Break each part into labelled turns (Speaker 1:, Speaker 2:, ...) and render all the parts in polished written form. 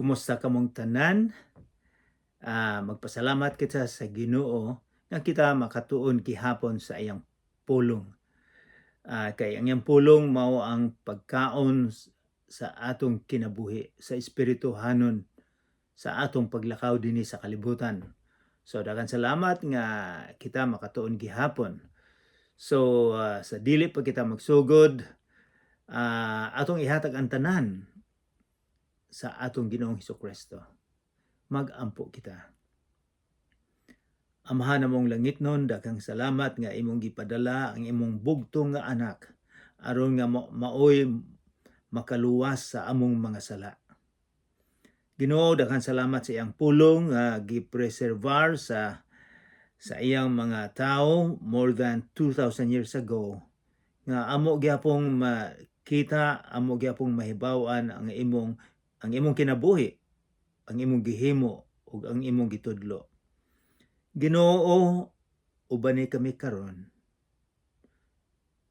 Speaker 1: Kumusta kamong tanan? Magpasalamat kita sa Ginoo nga kita makatuon gihapon sa iyang pulong. Kay ang iyang pulong mao ang pagkaon sa atong kinabuhi, sa espirituhanon, sa atong paglakaw dinhi sa kalibutan. So daghang salamat nga kita makatuon gihapon. So sa dili pa kita magsugod, atong ihatag ang tanan sa atong Ginoong Hesukristo. Mag-ampo kita. Amahan namong langit nun, daghang salamat nga imong gipadala ang imong bugtong nga anak aron nga maoy makaluwas sa among mga sala. Ginoo, daghang salamat sa iyang pulong nga gipreservar sa iyang mga tao more than 2,000 years ago nga amo gyapong makita, amo gyapong mahibaw-an ang imong kinabuhi, ang imong gihimo ug ang imong gitudlo. Ginoo, ubani kami karon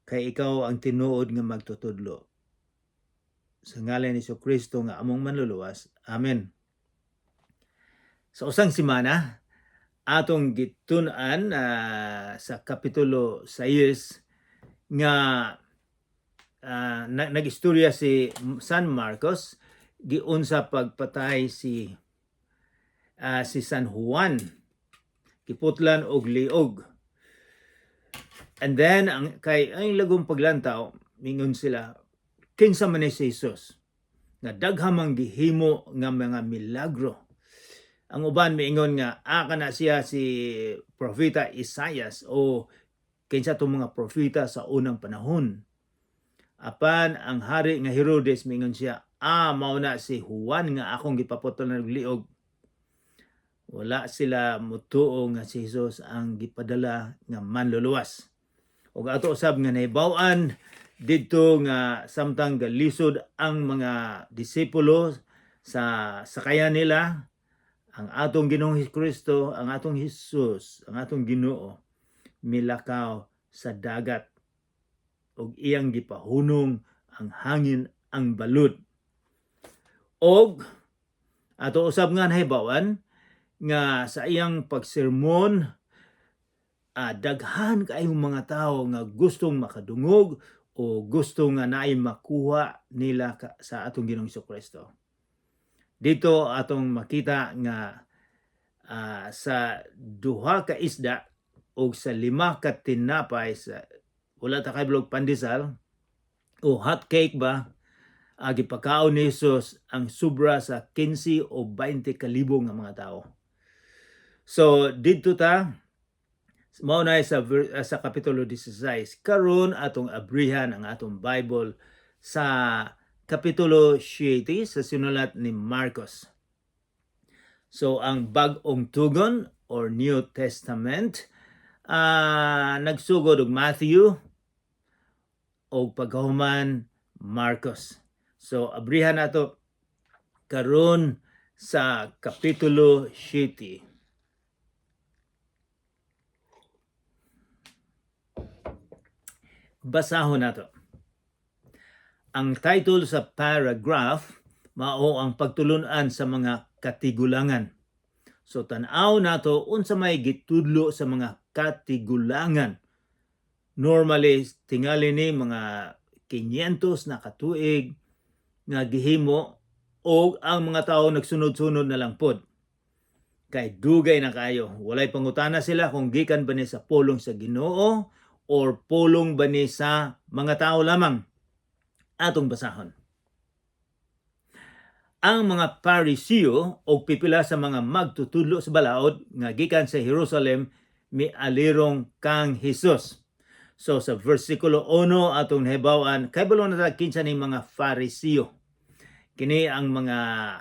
Speaker 1: kay ikaw ang tinuod nga magtutudlo. Sa ngalan ni Kristo nga among manluluwas. Amen. Sa usang semana, atong gitun-an sa kapitulo 6 nga nag-istorya si San Marcos giun sa pagpatay si San Juan, giputlan og liog. And then ang lagong paglantaw, mingon sila, kinsa man ni si Jesus nga daghamang gihimo nga mga milagro. Ang uban miingon nga kana siya si Propeta Isaias o kinsa tong mga propeta sa unang panahon. Apan ang hari nga Herodes miingon siya, mao na si Juan nga akong gipaputlan og liog. Wala sila mutuo nga si Jesus ang gipadala nga manluluwas. Ug ato usab nga nahibaw-an didto nga samtang galisod ang mga disipulo sa sakayan nila, ang atong Ginoong Kristo, ang atong Jesus, ang atong Ginoo milakaw sa dagat ug iyang gipahunong ang hangin, ang balud. Og ato usab nga nahibaw-an nga sa iyang pagsermon, daghan kaayong mga tao nga gustong makadungog o gusto nga naay makuha nila sa atong Ginoong Kristo. Dito atong makita nga sa 2 ka isda o sa 5 ka tinapay, sa wala ta kay blog pandesal o hot cake ba, gipakaon ni Jesus ang sobra sa 15 o 20 kalibo nga mga tao. So didto ta mao na sa kapitulo 16. Karon atong abrihan ang atong Bible sa kapitulo 7 sa sinulat ni Marcos. So ang bag-ong tugon or New Testament nagsugod og Matthew o pagkahuman Marcos. So abrihan nato karon sa kapitulo 7. Basahon nato. Ang title sa paragraph mao ang pagtulun-an sa mga katigulangan. So tan-aw nato unsa may gitudlo sa mga katigulangan. Normally tingali ni mga 500 na katuig nga gihimo o ang mga tawo nagsunod-sunod na lang pod. Kay dugay na kayo, walay pangutana sila kung gikan ba ni sa pulong sa Ginoo or pulong ba ni sa mga tao lamang. Atong basahon. Ang mga Pariseo o pipila sa mga magtutudlo sa balaod nga gikan sa Jerusalem mialirong kang Jesus. So sa versikulo 1 atong nahibaw-an, kay balon na kinsa ning mga Pariseo. Kini ang mga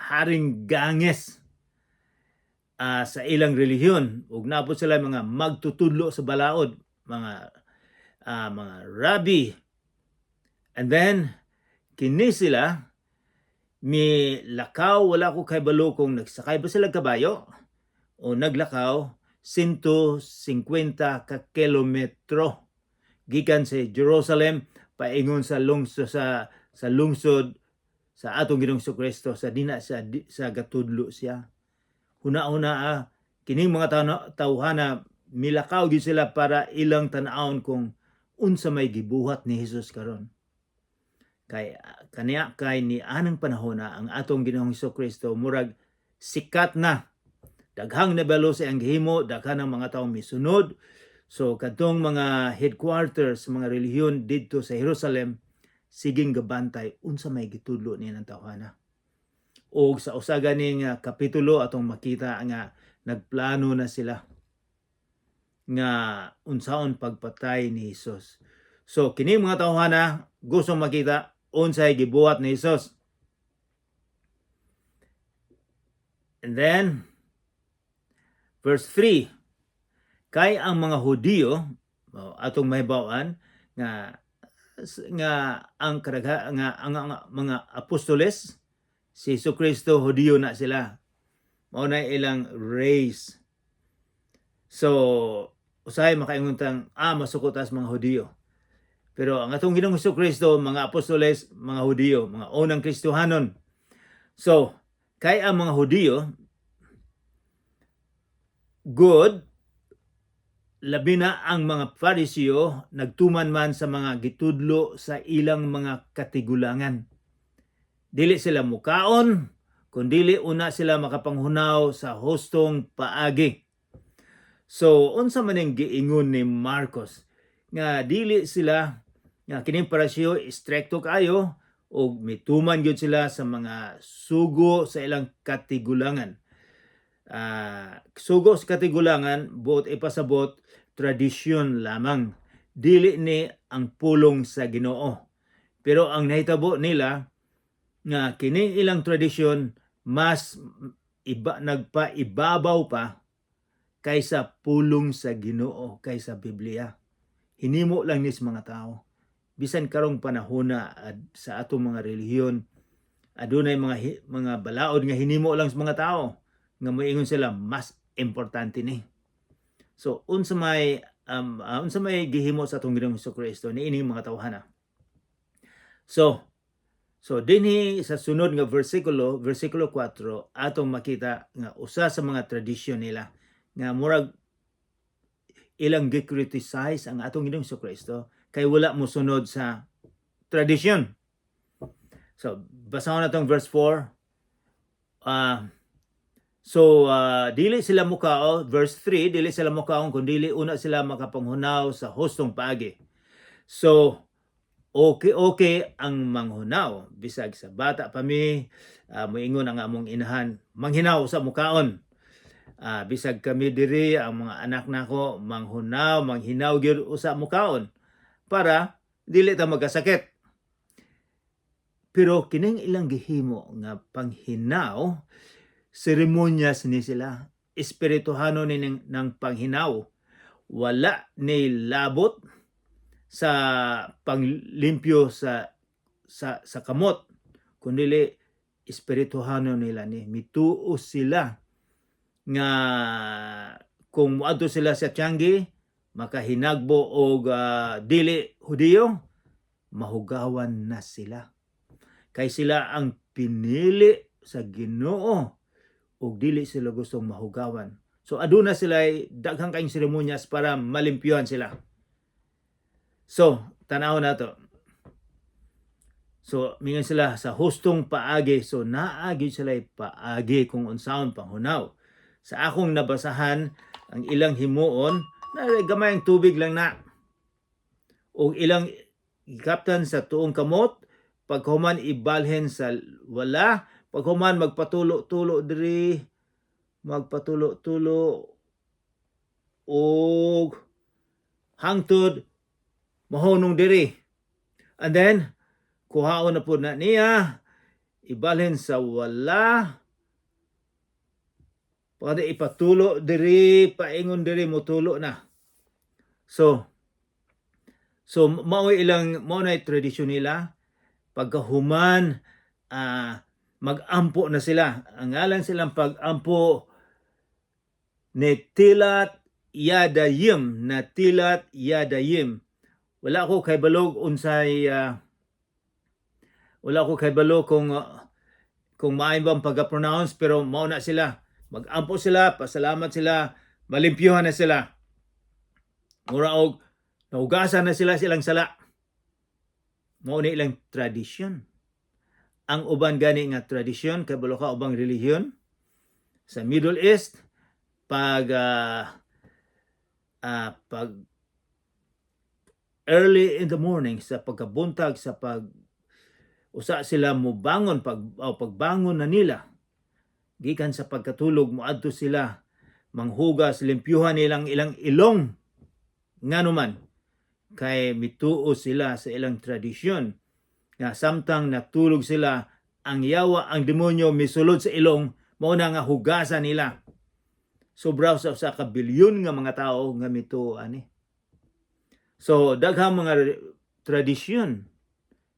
Speaker 1: haring ganges sa ilang relihiyon ug naapod sila mga magtutudlo sa balaod, mga rabbi. And then kini sila milakaw, wala ko kay balo kung nagsakay ba sila kabayo o naglakaw 150 ka kilometro gikan sa Jerusalem paingon sa lungsod sa atong Ginoong Kristo sa dina sa gatudlo siya. Huna-huna kining mga tawhana milakaw gyud sila para ilang tan-awon kung unsa may gibuhat ni Hesus karon. Kay kaniya kay ni anang panahon na ang atong Ginoong Kristo murag sikat na. Daghang nabalo sa ang gihimo, daghan ang mga tawo misunod. So kadtong mga headquarters mga relihiyon didto sa Jerusalem siging gabantay unsa may gitudlo ni ng tawhana. O sa usa ganing kapitulo atong makita nga nagplano na sila nga unsaon pagpatay ni Hesus. So kini mga tawhana gusto makita unsay gibuhat ni Hesus. And then verse 3, kay ang mga Hudiyo atong mahibaw-an nga ang mga apostoles si Jesucristo Hudiyo na sila. Mao na ilang race. So usahay makainguntang masukutas mga Hudiyo. Pero ang atong Ginoong Jesucristo mga apostoles mga Hudiyo, mga unang Kristohanon. So kay ang mga Hudiyo good, labi na ang mga Pariseo nagtuman man sa mga gitudlo sa ilang mga katigulangan. Dili sila mukaon, kundili una sila makapanghunaw sa hustong paagi. So unsa man ning giingon ni Marcos nga dili sila nga kining Pariseo istrikto kayo o mituman gyud sila sa mga sugo sa ilang katigulangan. Sugo sa katigulangan buot ipasabot tradisyon lamang, dili ni ang pulong sa Ginoo. Pero ang nahitabo nila nga kining ilang tradisyon mas nagpaibabaw pa kaysa pulong sa Ginoo, kaysa Biblia. Hinimo lang ni sa mga tao. Bisan karong panahona sa atong mga relihiyon, adunay mga balaod nga hinimo lang sa mga tao nga moingon sila mas importante ni. So unsa may gihimo sa atong Ginoong Jesucristo niining mga tawhana. So dinhi sa sunod nga versikulo 4 atong makita nga usa sa mga tradisyon nila nga murag ilang gi-criticize ang atong Ginoong Jesucristo kay wala mo sunod sa tradisyon. So basahon natong verse 4. Dili sila mukao, verse 3, dili sila mukaon kung dili una sila makapanghunaw sa hustong paagi. So, okay ang manghunaw. Bisag sa bata pa mi, moingon ang among inahan, manghinaw sa mukaon. Bisag kami diri, ang mga anak nako manghinaw gyud usa mukaon para dili ta magkasakit. Pero kining ilang gihimo nga panghinaw, seremonyas ni sila, espirituhano ni ng panghinaw, wala ni labot sa panglimpyo sa kamot, kundi espirituhano nila ni mituos sila nga kung moadto sila sa tianggi makahinagbo og dili Hudiyo, mahugawan na sila. Kay sila ang pinili sa Ginoo ug dili sila gustong mahugawan. So aduna sila daghang kaayong seremonyas para malimpyuhan sila. So tan-aw nato. So mingon sila sa hustong paagi. So naagi sila paagi kung unsaon panghunaw. Sa akong nabasahan ang ilang himuon na gamayang tubig lang na. O ilang ikaptan sa tuong kamot, paghuman ibalhin sa wala, paghuman magpatulo-tulo diri, magpatulo-tulo og hangtod mahunong diri. And then kuhaon na pud na niya, ibalhin sa wala, pagka ipatulo diri, paingon diri, mutulo na. So mao na tradisyon nila. Pagkahuman mag-ampo na sila. Ang ngalan silang pag-ampo Netilat Yadayim. Wala ko kay balog unsay Wala ko kay balo kung maayon bang pagka-pronounce, pero mauna sila. Mag-ampo sila, pasalamat sila, malimpyuhan na sila. Mura og nahugasan na sila silang sala. Mao ni ilang tradisyon. Ang uban gani nga tradisyon kay balo ka ubang relihiyon sa Middle East pag early in the morning sa pagkabuntag sa usa sila mobangon pagbangon na nila gikan sa pagkatulog moadto sila manghugas limpyuhan nilang ilang ilong nganuman kay mituo sila sa ilang tradisyon nga samtang natulog sila ang yawa ang demonyo misulod sa ilong mao na nga hugasan nila. Sobra sa ka bilyon nga mga tao nga mituo ani. So daghang mga tradisyon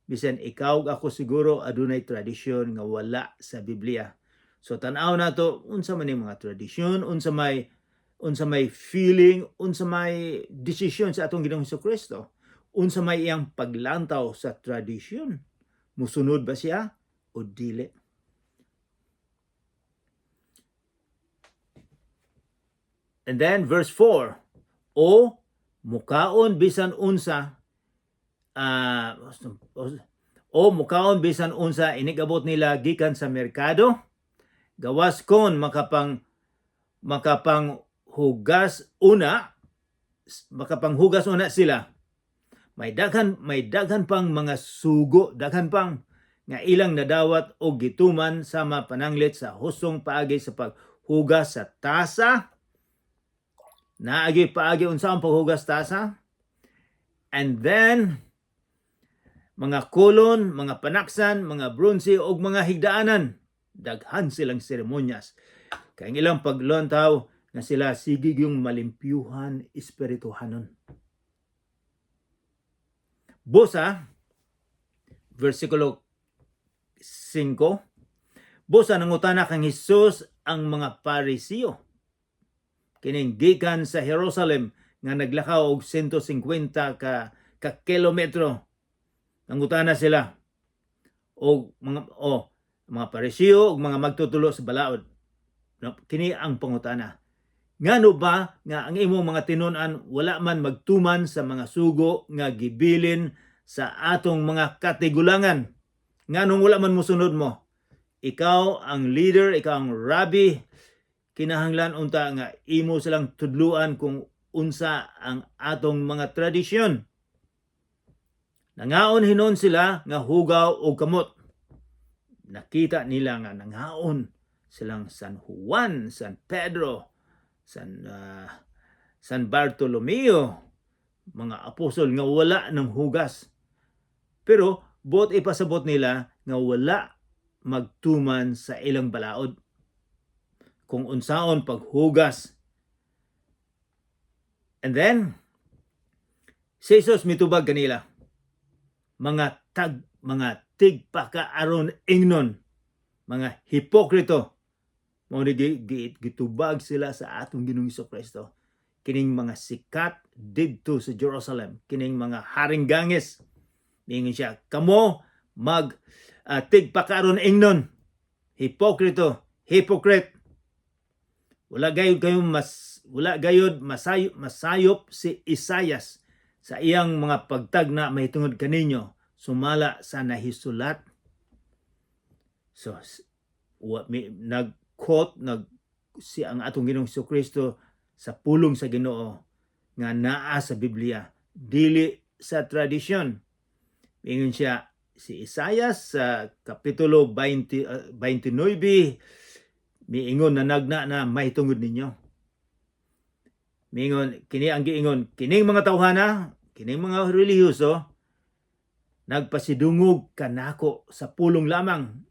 Speaker 1: bisan ikaw ako siguro adunay tradisyon nga wala sa Biblia. So tan-aw nato unsa man ning mga tradisyon, unsa may feeling, unsa may desisyon sa atong Ginoong Hesukristo, unsa may iyang paglantaw sa tradisyon. Musunod ba siya o dili? And then verse 4, o mukaon bisan unsa inigabot nila gikan sa merkado gawas kon makapanghugas una sila. May daghan pang mga sugo, daghan pang nga ilang nadawat og gituman sama pananglit sa husong paagi sa paghugas sa tasa. Naagi paagi unsa ang paghugas tasa? And then mga kulon, mga panaksan, mga bronze og mga higdaanan, daghan silang seremonyas. Kay ilang paglontaw nga sila sigig yung malimpyuhan espirituhanon. Busa, versikulo 5, busa nangutana kang Hesus ang mga Parisiyo kining gikan sa Jerusalem nga naglakaw og 150 ka kilometro. Nangutana sila og mga Parisiyo og mga magtutulo sa balaod. Kini ang pangutana. Ngano ba nga ang imong mga tinun-an wala man magtuman sa mga sugo nga gibilin sa atong mga katigulangan? Nganong wala man mosunod mo? Ikaw ang leader, ikaw ang rabbi, kinahanglan unta nga imo silang tudluan kung unsa ang atong mga tradisyon. Nangaon hinon sila nga hugaw o kamot. Nakita nila nga nangaon silang San Juan, San Pedro, San Bartolomeo, mga apostol nga wala ng hugas. Pero bot ipasabot nila nga wala magtuman sa ilang balaod kung unsaon paghugas. And then si Jesus mitubag kanila, mga tigpakaaron ingnon, mga hipokrito. Mao ni gitubag sila sa atong Ginoong Hesukristo. Kining mga sikat didto sa Jerusalem, kining mga haringgangis. Ningon siya, kamo tigpakaaron ingnon, hipokrito, hypocrite. Wala gayud masayop si Isaias sa iyang mga pagtagna mahitungod kaninyo sumala sa nahisulat. So nag-quote si ang atong Ginoong Hesukristo sa pulong sa Ginoo nga naa sa Biblia, dili sa tradisyon. Ingon siya si Isaias sa kapitulo 29 miingon na nagna na mahitungod ninyo. Miingon kini ang giingon kining mga tawhana, kining mga relihiyoso nagpasidungog kanako sa pulong lamang.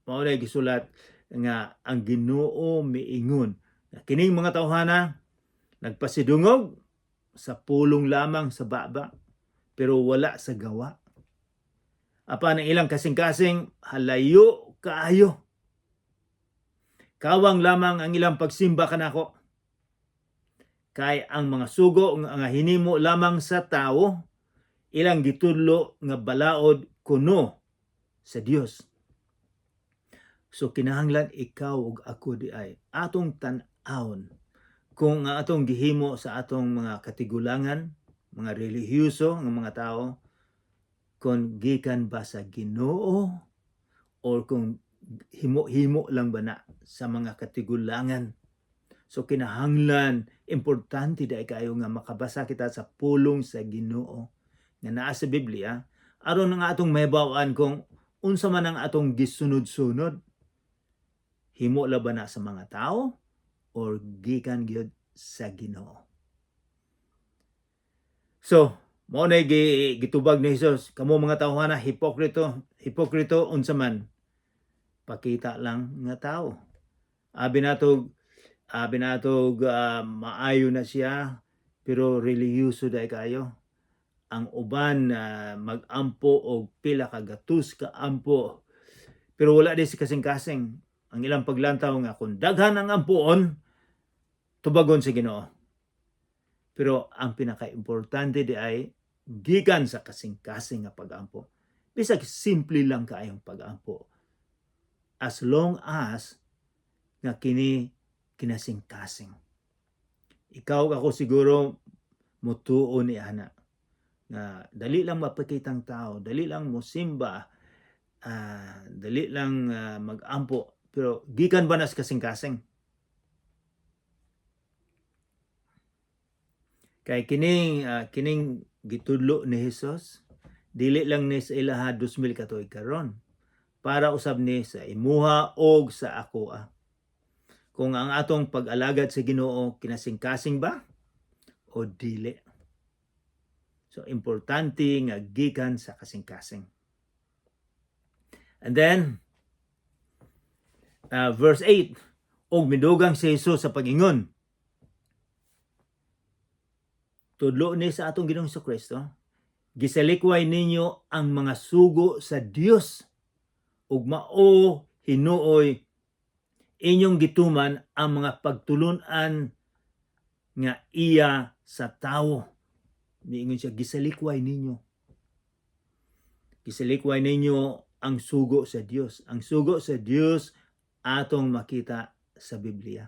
Speaker 1: Mao na gisulat nga ang Ginoo miingon na kining mga tawhana nagpasidungog sa pulong lamang sa baba pero wala sa gawa. Apan ang ilang kasing-kasing halayo kaayo. Kawang lamang ang ilang pagsimba kanako. Kay ang mga sugo nga hinimo lamang sa tawo, ilang gitudlo nga balaod kuno sa Dios. So kinahanglan ikaw ug ako di ay atong tan-awon kung ang atong gihimo sa atong mga katigulangan, mga relihiyoso nga mga tao, kung gikan ba sa Ginoo or kung himo-himo lang ba na sa mga katigulangan. So kinahanglan, importante dahil kayo nga makabasa kita sa pulong sa Ginoo nga naa sa Biblia, aron nga atong mahibaw-an kung unsa man ang atong gisunod-sunod. Himo la ba na sa mga tao or gikan gyud sa Ginoo. So, mao na gitubag ni Hesus, kamo mga tawhana hipokrito unsa man, pakita lang nga tao. Abi natog maayo na siya pero relihiyoso dai kayo. Ang uban magampo og pila ka gatus ka ampo pero wala di si kasing-kasing. Ang ilang paglantaw nga kung daghan ang ampuon tubagon sa Ginoo. Pero ang pinaka-importante di ay gikan sa kasing-kasing nga pag-ampo. Bisag simple lang kaayong pag-ampo. As long as nga kini kinasing-kasing. Ikaw ako siguro mutuo ni ana nga dali lang mapakitang tao, dali lang mo simba, dali lang mag-ampo, pero gikan ba nas kasing-kasing? Kay kining gitudlo ni Hesus, dili lang ni sa ilaha 2000 ka tuig karon, para usab ni sa imuha og sa ako. Kung ang atong pag-alagad sa Ginoo kinasing-kasing ba o dili. So importante nga gikan sa kasing-kasing. And then verse 8, og midugang si Hesus sa pag-ingon. Tudlo ni sa atong Ginoong Kristo, gisalikway ninyo ang mga sugo sa Dios ug mao hinuoy inyong gituman ang mga pagtulunan nga iya sa tawo. Niingon siya, gisalikway ninyo. Gisalikway ninyo ang sugo sa Dios. Ang sugo sa Dios atong makita sa Biblia.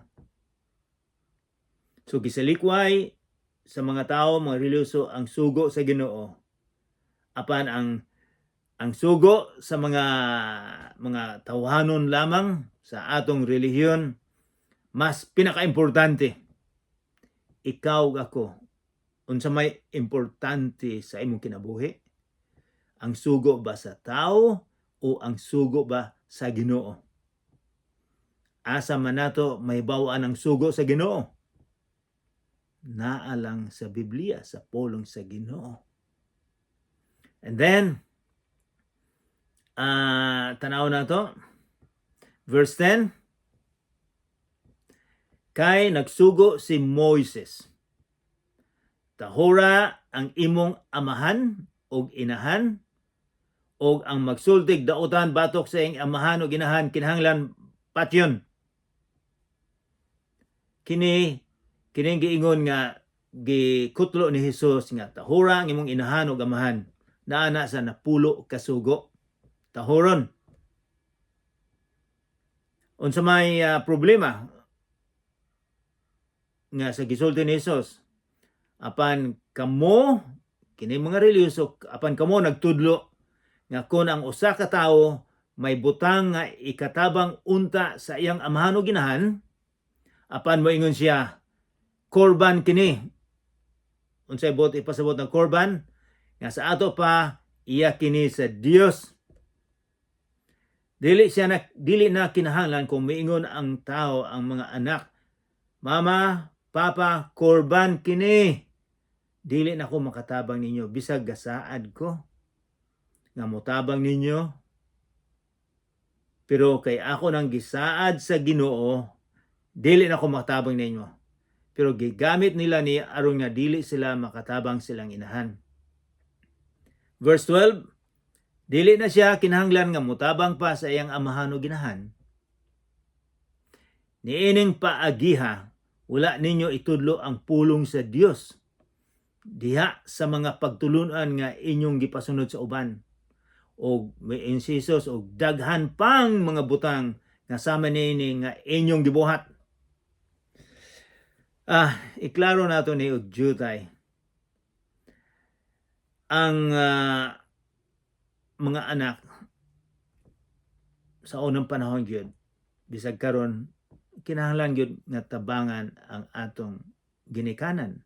Speaker 1: So gisalikway sa mga tao, mga reliyoso, ang sugo sa Ginoo. Apan ang sugo sa mga tawhanon lamang sa atong relihiyon, mas pinaka-importante. Ikaw ug ako, unsa may importante sa imong kinabuhi? Ang sugo ba sa tao o ang sugo ba sa Ginoo? Asa man nato mahibaw-an ang sugo sa Ginoo? Naa lang sa Biblia, sa pulong sa Ginoo. And then, tanaw na to. Verse 10, kay nagsugo si Moises. Tahura ang imong amahan o inahan, o ang magsultig dautan batok sa iyong amahan o inahan, kinahanglan patyon. Kining giingon nga gikutlo ni Hesus nga tahura ang imong inahan o amahan, naana sa napulo kasugo. Tahuron. Unsa may problema nga sa gisulti ni Hesus, apan kamo kini mga reliyoso, apan kamo nagtudlo nga kun ang usa ka tawo may butang nga ikatabang unta sa iyang amahan o ginahan, apan moingon siya, korban kini. Unsay bot ipasabot ng korban nga sa ato pa iya kini sa Dios. Dili na kinahanglan kung miingon ang tao, ang mga anak, mama, papa, korban kini. Dili na ko makatabang ninyo, bisag gasaad ko nga motabang ninyo. Pero kay ako nang gisaad sa Ginoo, dili na ko makatabang ninyo. Pero gigamit nila ni aron nga dili sila makatabang silang inahan. Verse 12, dili na siya kinahanglan nga mutabang pa sa iyang amahan o ginahan. Niining paagiha, wala ninyo itudlo ang pulong sa Dios diha sa mga pagtulunan nga inyong gipasunod sa uban. o may insisos o daghan pang mga butang nga sama niini nga inyong gibuhat. Iklaro nato ni og jutay. Ang mga anak sa unang panahon gyud bisag karon kinahanglan gyud nga tabangan ang atong ginikanan.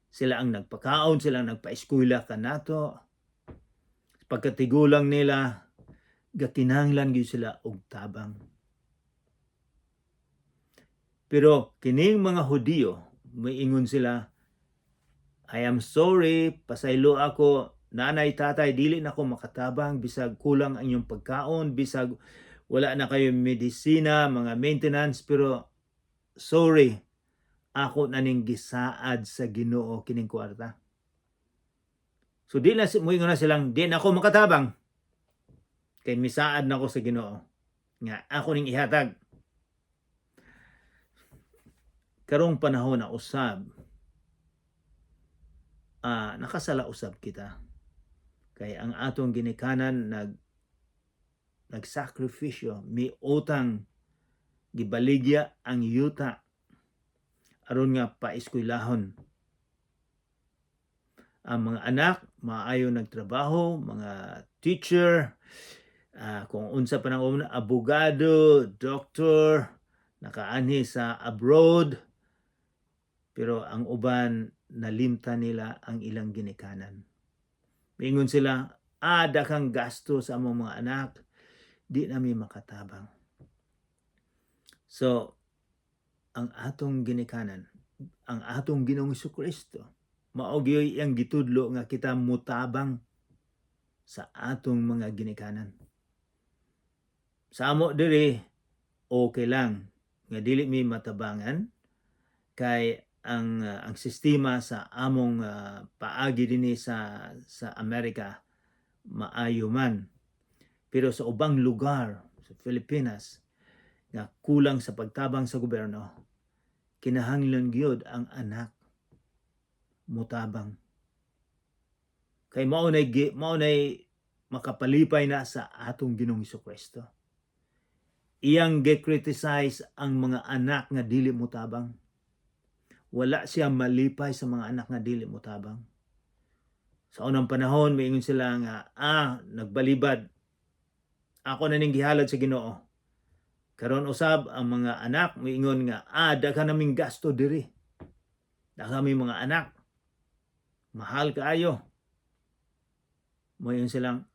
Speaker 1: Sila ang nagpakaon, sila ang nagpa-eskwela kanato. Pagkatigulang nila, gakinahanglan gyud sila og tabang. Pero kining mga Hudiyo, moingon sila, I am sorry, pasaylo ako, nanay, tatay, dili na ako makatabang, bisag kulang ang inyong pagkaon, bisag wala na kayo medisina, mga maintenance, pero sorry, ako na ning gisaad sa Ginoo kining kwarta. So di na moingon na silang, di na ako makatabang, kay misaad na ako sa Ginoo, nga ako ning ihatag. Karong panahon na usab, nakasala usab kita. Kay ang atong ginikanan nagsakripisyo, may utang, gibaligya ang yuta, aron nga paeskwelahon. Ang mga anak, maayo nagtrabaho, mga teacher, kung unsa pa nang abogado, doktor, nakaanhi sa abroad, pero ang uban nalimta nila ang ilang ginikanan. Mingon sila, dakang gasto sa among mga anak, di nami makatabang. So, ang atong ginikanan, ang atong Ginoong Jesucristo, mao gyud iyang gitudlo nga kita mutabang sa atong mga ginikanan. Sa amo diri, okay lang nga dili mi matabangan, kay ang sistema sa among paagi dinhi sa Amerika maayo man. Pero sa ubang lugar sa Pilipinas nga kulang sa pagtabang sa gobyerno, kinahanglan gyud ang anak mutabang. Kay mao nay makapalipay na sa atong Ginoong Jesucristo. Iyang gi-criticize ang mga anak nga dili mutabang. Wala siya malipay sa mga anak nga dili mutabang. Sa unang panahon, maingon sila nga, nagbalibad. Ako na ning gihalad sa Ginoo. Karon usab ang mga anak maingon nga, daghan naming gasto diri. Daghan mi mga anak. Mahal kaayo. Moingon silang,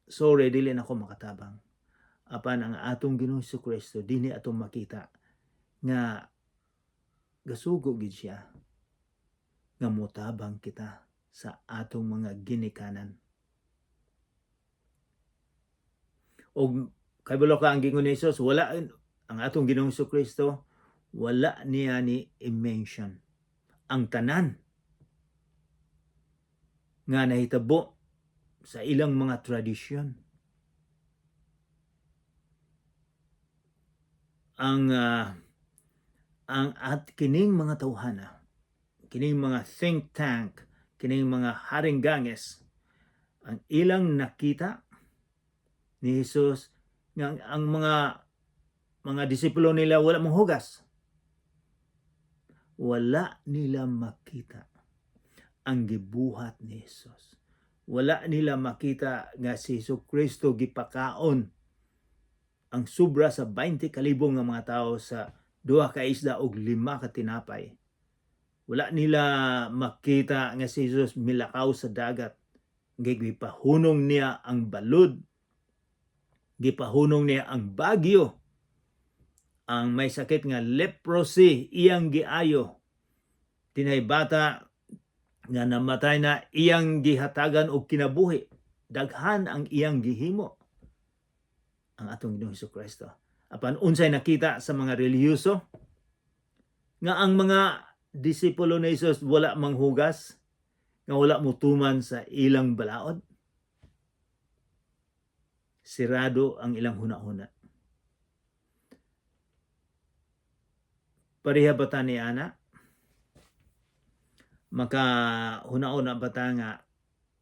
Speaker 1: sorry, dili na ako makatabang. Apan ang atong Ginoong Jesucristo dinhi atong makita nga gasugo gid siya nga mutabang kita sa atong mga ginikanan. Og kabalo ka ang gingon ni Jesus, wala ang atong Ginoong Jesucristo, wala niya ni i-mention ang tanan nga nahitabo sa ilang mga tradisyon. At kining mga tawhana, kining mga think tank, kining mga haringganges, ang ilang nakita ni Jesus nga ang mga disipulo nila wala manghugas. Wala nila makita ang gibuhat ni Jesus. Wala nila makita nga si Jesucristo gipakaon ang sobra sa 20,000 nga mga tao sa 2 ka isda og 5 ka tinapay. Wala nila makita nga si Jesus milakaw sa dagat. Gipahunong niya ang balod. Gipahunong niya ang bagyo. Ang may sakit nga leprosy, iyang giayo. Tinay bata nga namatay na, iyang gihatagan og kinabuhi. Daghan ang iyang gihimo. Ang atong Ginoong Jesucristo. Apan unsay nakita sa mga relihiyoso nga ang mga disipulo ni Jesus wala manghugas, nga wala mutuman sa ilang balaod. Sirado ang ilang hunahuna. Pareha ba ta ni ana? Maka hunahuna ba ta nga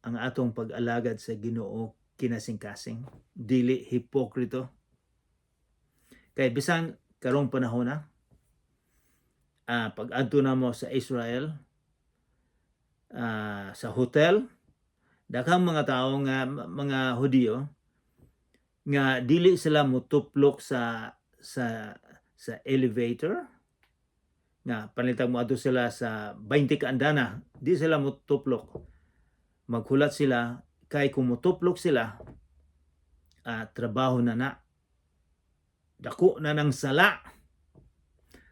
Speaker 1: ang atong pag-alagad sa Ginoo kinasing-kasing, dili hipokrito. Kay bisan karong panahon na, pag adto na mo sa Israel, sa hotel, daghang mga tao nga mga Hudiyo nga dili sila mutuplok sa elevator, nga panalitag mo adto sila sa 20 ka andana, di sila mutuplok. Maghulat sila kay kung mutuplok sila, trabaho na dako na ng sala.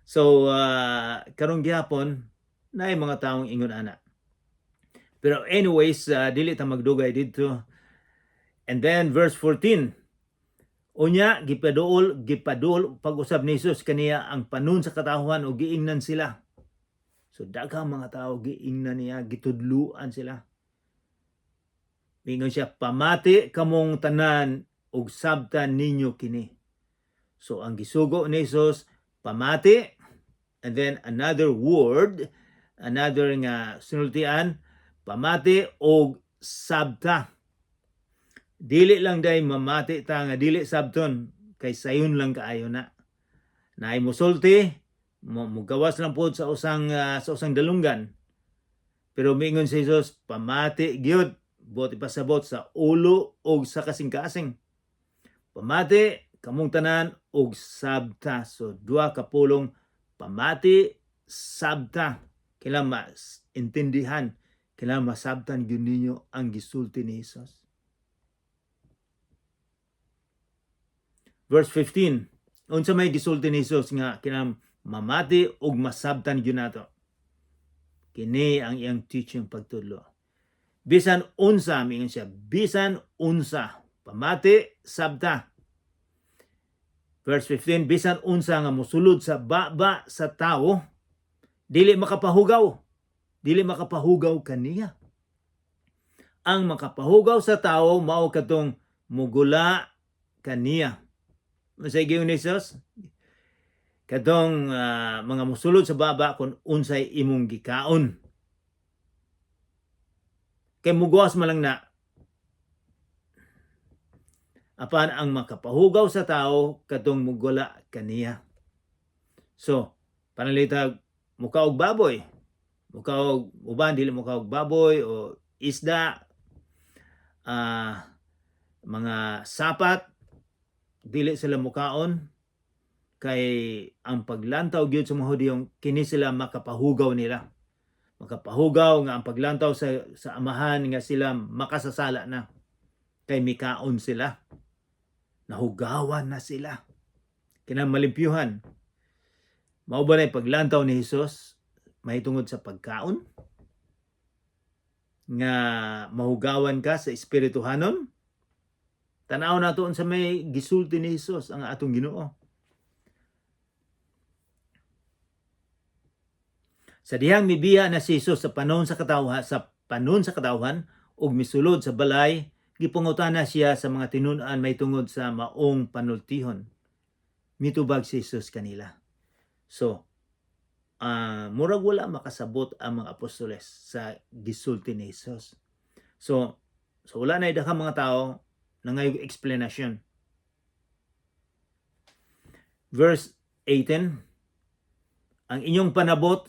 Speaker 1: So karong gihapon naay mga taong ingon ana. Pero anyways, dili ta magdugay dito. And then verse 14. Unya gipaduol pag-usab ni Jesus kaniya ang panon sa katawhan o giingnan sila. So daghang mga tao giingnan niya, gitudluan sila. Mingon siya, pamati kamong tanan og sabtan ninyo kini. So ang gisugo ni Jesus, pamati, and then another word, another nga sinultian, pamati og sabta. Dili lang day mamati ta nga dili sabton, kay sayon lang kaayo na. Naay musulti, mugawas lang po sa usang dalunggan. Pero mingon si Jesus, pamati gyud, bot ipasabot sa ulo og sa kasing-kasing. Pamati kamong tanan og sabta. So duha ka pulong, pamati, sabta. Kailangan maintindihan, kailangan masabtan gyud ninyo ang gisulti ni Jesus. Verse 15. Unsa may gisulti ni Jesus nga kinahanglan mamati ug masabtan gyud nato. Kini ang iyang teaching pagtudlo. Bisan unsa, mingon siya, bisan unsa, pamati, sabta. Verse 15, bisan unsa nga mosulod sa baba sa tao, dili makapahugaw kaniya. Ang makapahugaw sa tao mao katong mugula kaniya. Sa giyon ni Jesus, katong mga mosulod sa baba kung unsay imong gikaon. Kay mugawas man lang na. Apan ang makapahugaw sa tao katong mugula kaniya. So, panalitag mukaog baboy, mukaog uban dili mukaog baboy o isda, mga sapat, dili sila mukaon kay ang paglantaw gyud sa mga Hudiyong kini sila makapahugaw nila. Makapahugaw nga ang paglantaw sa amahan nga sila makasasala na. Kay mikaon sila. Nahugawan na sila. Kinang malimpyuhan. Mao ba na paglantaw ni Jesus mahitungod sa pagkaon? Nga mahugawan ka sa espirituhanon? Tanaw na to sa may gisulti ni Jesus ang atong Ginoo. Sa dihang mibiya na si Jesus sa panon sa katawhan ug misulod sa balay, gipangutana siya sa mga tinun-an may tungod sa maong panultihon. Mitubag si Jesus kanila. So, murag wala makasabot ang mga apostoles sa gisulti ni Jesus. So wala na daghang mga tao na ngayong explanation. Verse 18, ang inyong panabot,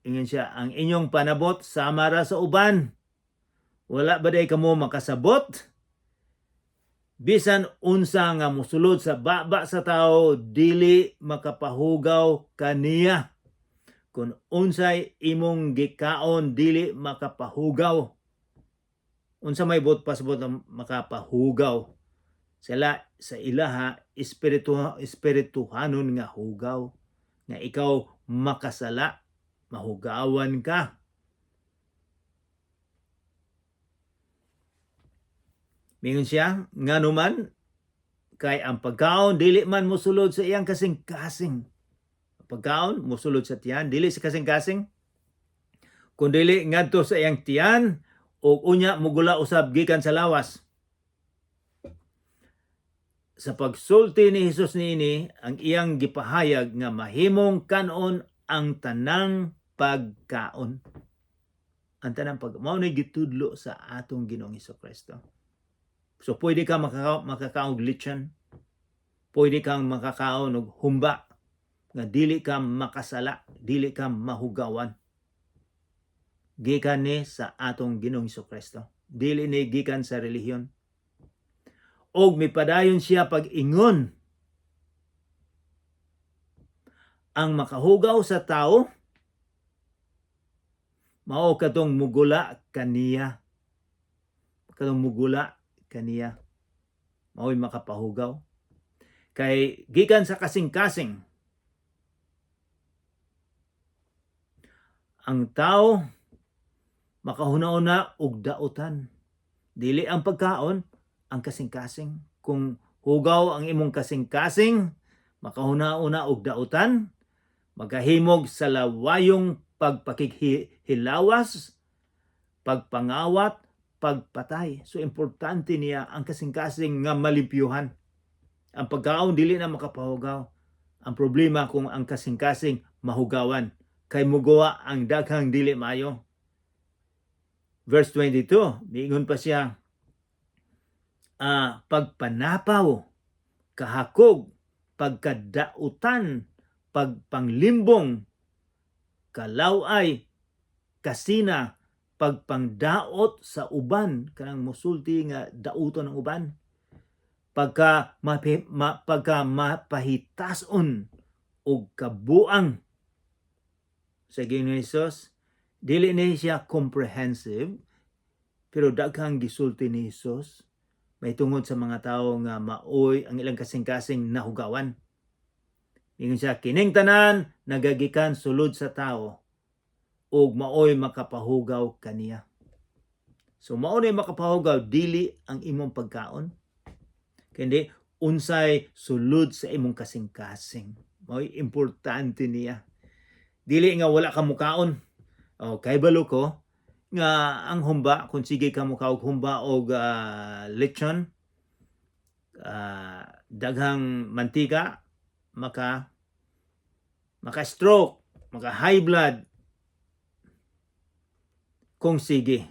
Speaker 1: ingin siya, ang inyong panabot sama ra sa uban. Wala ba day kamo makasabot? Bisan unsa nga mosulod sa baba sa tao, dili makapahugaw kaniya. Kung unsay imong gikaon, dili makapahugaw. Unsa may pasabot na makapahugaw? Sila sa ilaha espirituhanon nga hugaw. Nga ikaw makasala, mahugawan ka. Mingon siya, nga naman, kay ang pagkaon, dili man mosulod sa iyang kasing-kasing. Pagkaon, mosulod sa tiyan, dili sa kasing-kasing. Kung dili ngadto sa iyang tiyan, o unya mugula usab gikan sa lawas. Sa pagsulti ni Jesus niini, ang iyang gipahayag nga mahimong kanon ang tanang pagkaon. Ang tanang mao ni gitudlo sa atong Ginoong Hesukristo. So pwede ka makakaon og lechon, pwede kang makakaon og humba nga dili ka makasala, dili ka mahugawan. Gikan ni sa atong Ginoong Hesukristo, dili ni gikan sa relihiyon. Og mipadayon siya pag-ingon ang makahugaw sa tao mao katong mugula kaniya. Katong mugula kaniya. Mao'y makapahugaw. Kay gikan sa kasing-kasing ang tao makahuna-una og dautan. Dili ang pagkaon, ang kasing-kasing. Kung hugaw ang imong kasing-kasing, makahuna-una og dautan, magahimog sa lawayong pagpakighilawas, pagpangawat, pagpatay. So importante niya ang kasing-kasing nga malimpyuhan. Ang pagkaon dili na makapahugaw. Ang problema kung ang kasing-kasing mahugawan, kay mugawa ang daghang dili maayo. Verse 22, miingon pa siya, pagpanapaw, kahakog, pagkadautan, pagpanglimbong, kalaway, kasina, pagpangdaot sa uban, kanang musulti nga dauton ng uban, pagka mapahitason og kabuang sa Ginoong Hesus. Dili ni siya comprehensive, pero daghang gisulti ni Hesus may tungod sa mga tawo nga maoy ang ilang kasing-kasing nahugawan. Ingon siya, kining tanan nagagikan sulod sa tawo ug maoy makapahugaw kaniya. So mao na makapahugaw, dili ang imong pagkaon, kundi unsay sulod sa imong kasing-kasing. Mao'y importante niya. Dili nga wala ka mukaon. Kay balo ko nga ang humba, kung sige ka mukaog humba og lechon, daghang mantika, maka-stroke, maka-high blood, kung sige.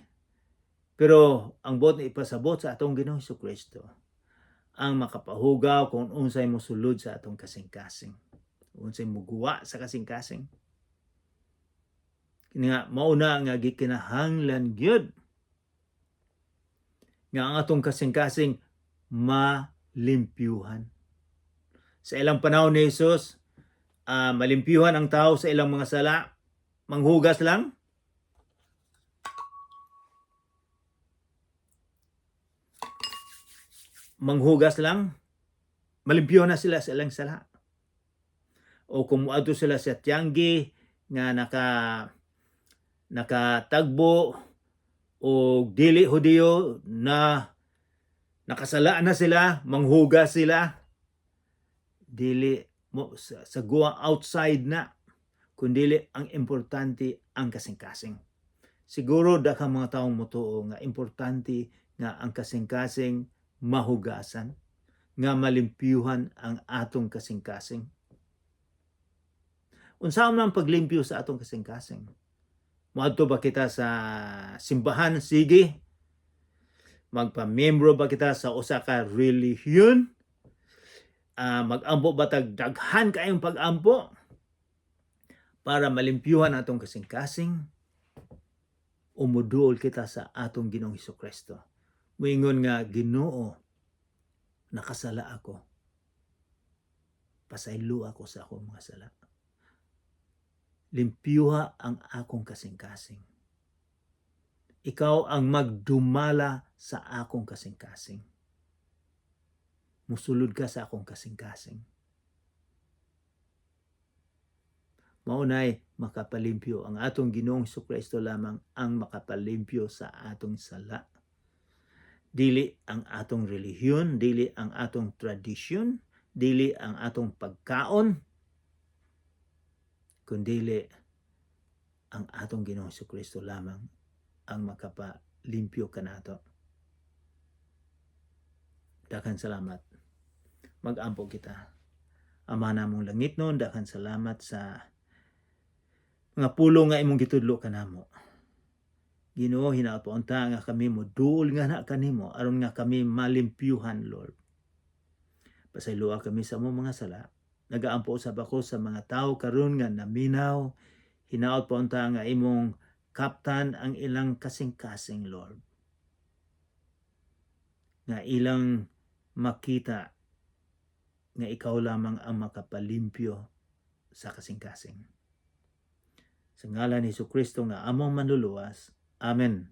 Speaker 1: Pero ang bot na ipasabot sa atong Ginoong Hesukristo, ang makapahugaw kung unsay mosulod sa atong kasing-kasing, unsay muguwa sa kasing-kasing. Nga mauna nga gikinahanglan gyud nga ang atong kasing-kasing malimpyuhan. Sa ilang panahon ni Jesus, malimpyuhan ang tao sa ilang mga sala, manghugas lang. Manghugas lang, malimpyuhan na sila sa ilang sala. O kung muadto sila sa tiyanggi nga nakatagbo o dili Hudiyo na nakasala na sila, manghugas sila, dili mo sa guwa outside na, kundili ang importante ang kasing-kasing. Siguro daghang mga taong motuo nga importante nga ang kasing-kasing mahugasan, nga malimpyuhan ang atong kasing-kasing. Unsa man paglimpyo sa atong kasing-kasing? Moadto ba kita sa simbahan? Sige. Magpamiyembro ba kita sa usa ka relihiyon? Mag-ampo ba tag daghan kayong pag-ampo para malimpyuhan atong kasing-kasing? Umuduol kita sa atong Ginoong Hesukristo. Moingon nga, Ginoo, nakasala ako. Pasaylo ako sa akong mga sala. Limpyuha ang akong kasing-kasing. Ikaw ang magdumala sa akong kasing-kasing. Musulod ka sa akong kasing-kasing. Maunay makapalimpyo. Ang atong Ginoong Hesukristo lamang ang makapalimpyo sa atong sala. Dili ang atong relihiyon, dili ang atong tradisyon, dili ang atong pagkaon, kundili ang atong Ginoong Hesukristo lamang ang makapalimpyo kanato. Daghang salamat. Mag-ampo kita. Ama namong langit nun, daghang salamat sa mga pulong nga imong gitudlo kanamo. Ginoo, hinaot pa unta nga kami moduol nga na kanimo aron nga kami malimpyuhan, Lord. Pasayloa kami sa among mga sala. Nagaampo usab ako sa mga tawo karon nga naminaw, hinaot pa unta nga imong kaptan ang ilang kasing-kasing, Lord. Nga ilang makita nga ikaw lamang ang makapalimpyo sa kasing-kasing. Sa ngalan ni Jesucristo nga among manluluwas. Amen.